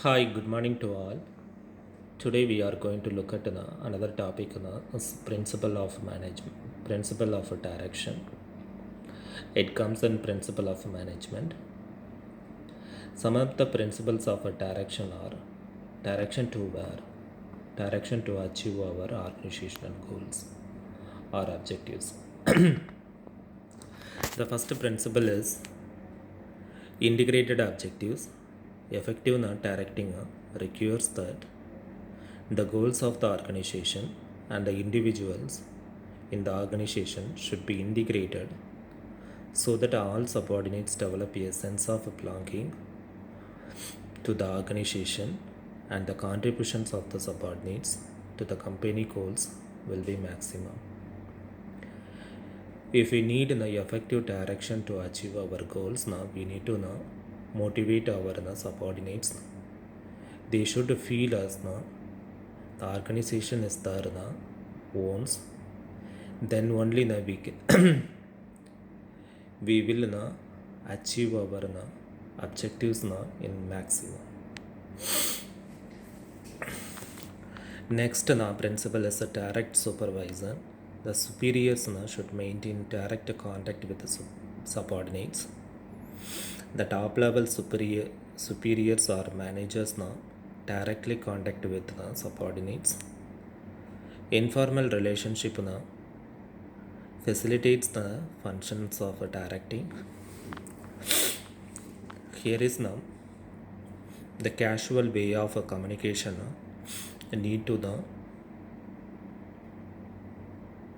Hi, good morning to all. Today we are going to look at another topic, is principle of management, principle of direction. It comes in principle of management. Some of the principles of a direction are direction to where, direction to achieve our organizational goals or objectives. The first principle is integrated objectives. Effective directing requires that the goals of the organization and the individuals in the organization should be integrated so that all subordinates develop a sense of belonging to the organization and the contributions of the subordinates to the company goals will be maximum. If we need an effective direction to achieve our goals, now we need to motivate our subordinates. They should feel as the organization is their owns. Then only we will achieve our objectives in maximum. Next principle is a direct supervisor. The superiors should maintain direct contact with the subordinates. The top level superiors or managers directly contact with the subordinates. Informal relationship facilitates the functions of directing. Here is now the casual way of communication need to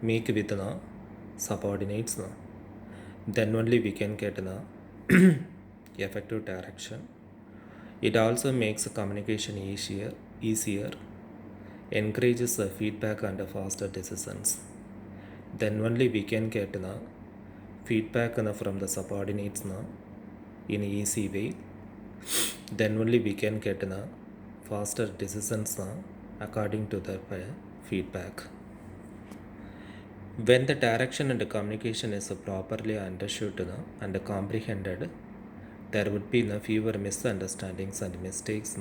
make with the subordinates. Then only we can get effective direction. It also makes communication easier, encourages feedback and faster decisions. Then only we can get feedback from the subordinates in an easy way. Then only we can get faster decisions according to the feedback. When the direction and the communication is properly understood and comprehended, there would be fewer misunderstandings and mistakes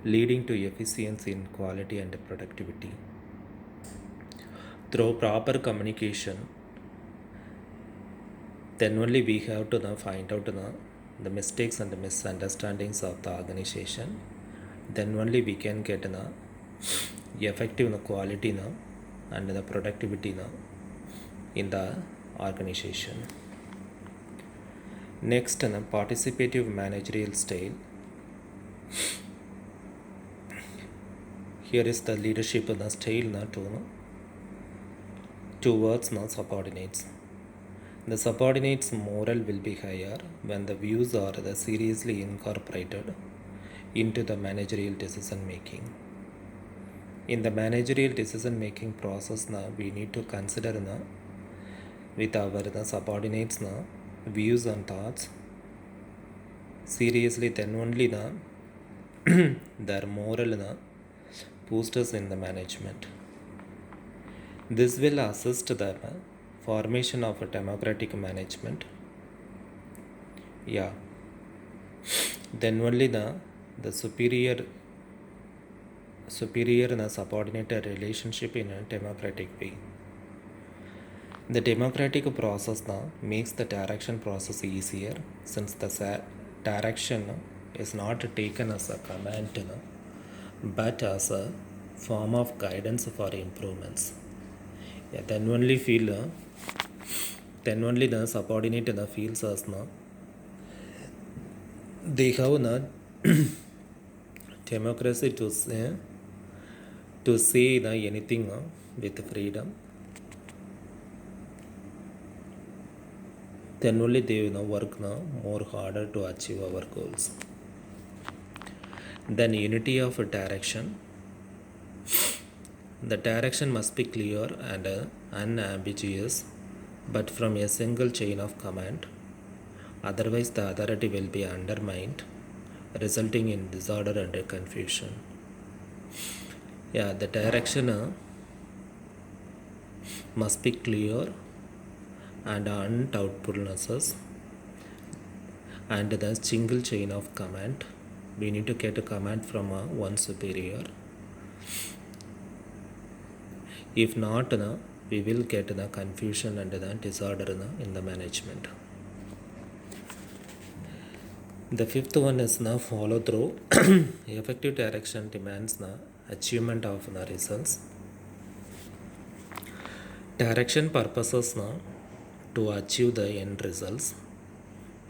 leading to efficiency in quality and productivity. Through proper communication, then only we have to find out the mistakes and the misunderstandings of the organization. Then only we can get effective quality and the productivity in the organization. Next, participative managerial style. Here is the leadership style towards subordinates. The subordinates' morale will be higher when the views are seriously incorporated into the managerial decision making. In the managerial decision making process, we need to consider with our subordinates views and thoughts seriously. Then only their moral boosters in the management. This will assist the formation of a democratic management. Then only the superior and subordinate relationship in a democratic way. The democratic process makes the direction process easier, since the direction is not taken as a command but as a form of guidance for improvements. Then only the subordinate feels as they have democracy to say anything with freedom. Then only they work more harder to achieve our goals. Then unity of direction. The direction must be clear and unambiguous, but from a single chain of command. Otherwise, the authority will be undermined, resulting in disorder and confusion. The direction must be clear and undoubtfulnesses and the single chain of command. we need to get a command from one superior. If not, we will get the confusion and the disorder in the management. The fifth one is follow through. Effective direction demands the achievement of the results. Direction purposes to achieve the end results.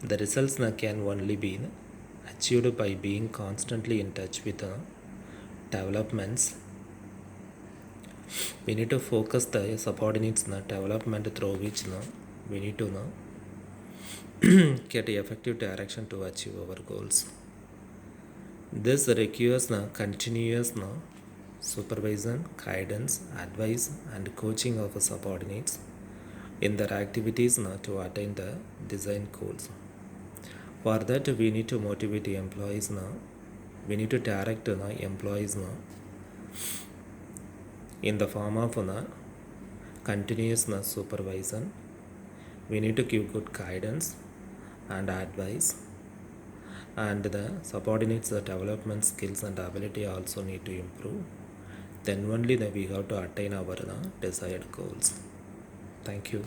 The results can only be achieved by being constantly in touch with developments. We need to focus the subordinates development through which we need to get effective direction to achieve our goals. This requires continuous supervision, guidance, advice, and coaching of subordinates in their activities to attain the design goals. For that, we need to motivate the employees we need to direct employees in the form of continuous supervision. We need to give good guidance and advice, and the subordinates development skills and ability also need to improve. Then only we have to attain our desired goals. Thank you.